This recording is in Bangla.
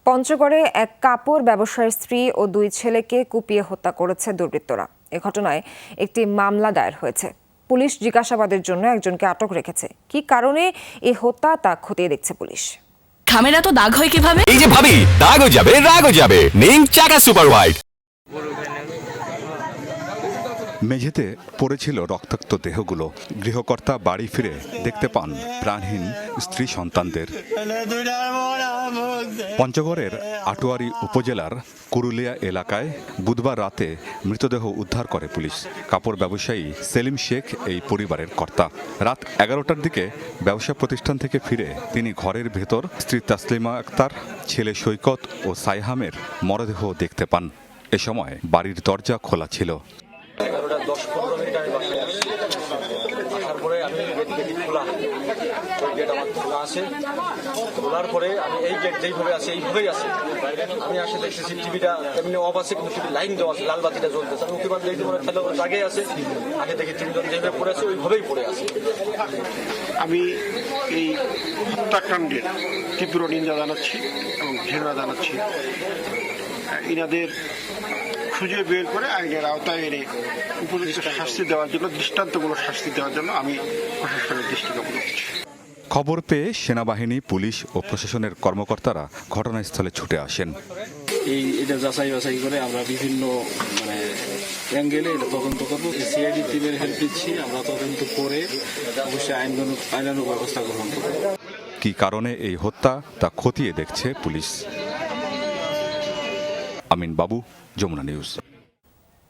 পঞ্চগড়ে এক কাপড় ব্যবসায়ীর স্ত্রী ও দুই ছেলেকে কুপিয়ে হত্যা করেছে দুর্বৃত্তরা। এ ঘটনায় একটি মামলা দায়ের হয়েছে। পুলিশ জিজ্ঞাসাবাদের জন্য একজনকে আটক রেখেছে। কি কারণে এই হত্যা তা খতিয়ে দেখছে পুলিশ। খামেরা তো দাগ হয় কিভাবে? এই যে ভাবি, দাগও যাবে রাগও যাবে। নিন চাকা সুপার হোয়াইট। মেঝেতে পড়েছিল রক্তাক্ত দেহগুলো। গৃহকর্তা বাড়ি ফিরে দেখতে পান প্রাণহীন স্ত্রী সন্তানদের। পঞ্চগড়ের আটোয়ারী উপজেলার কুরুলিয়া এলাকায় বুধবার রাতে মৃতদেহ উদ্ধার করে পুলিশ। কাপড় ব্যবসায়ী সেলিম শেখ এই পরিবারের কর্তা। রাত 11টার দিকে ব্যবসা প্রতিষ্ঠান থেকে ফিরে তিনি ঘরের ভেতর স্ত্রী তাসলিমা আক্তার, ছেলে সৈকত ও সাইহামের মরদেহ দেখতে পান। এ সময় বাড়ির দরজা খোলা ছিল। 10-15 মিনিট আমি বাসায় আসি। আসার পরে আমি গেট দেখি খোলা, ওই গেট আমার খোলা আছে। খোলার পরে আমি এই গেট যেইভাবে আছে এইভাবেই আছে। আমি আসে দেখতেছি টিভিটা এমনি অফ আছে, কিন্তু টিভি লাইন দেওয়া আছে, লাল বাতিটা জ্বলতেছে। আমি উঠে বাদ দেখতে মনে ফেলে জায়গায় আছে। আগে দেখি টিভি যেভাবে পড়ে আছে ওইভাবেই পড়ে আছে। আমি এই হত্যাকাণ্ডের তীব্র নিন্দা জানাচ্ছি এবং ঘৃণা জানাচ্ছি। ইনাদের খুঁজে বের করে আইনের আওতায় এনে উপযুক্ত শাস্তি দেওয়ার জন্য, দৃষ্টান্তমূলক শাস্তি দেওয়ার জন্য আমি প্রশাসনের দৃষ্টি কামনা করছি। খবর পেয়ে সেনাবাহিনী, পুলিশ ও প্রশাসনের কর্মকর্তারা ঘটনাস্থলে ছুটে আসেন। এটা যাচাই বাছাই করে আমরা বিভিন্ন অ্যাঙ্গেলে এটা তদন্ত করবো। সিআইডি টিমের হেল্প দিচ্ছি। আমরা তদন্ত করে অবশ্যই আইনানুগ ব্যবস্থা গ্রহণ করব। কী কারণে এই হত্যা তা খতিয়ে দেখছে পুলিশ। আমিন বাবু, যমুনা নিউজ।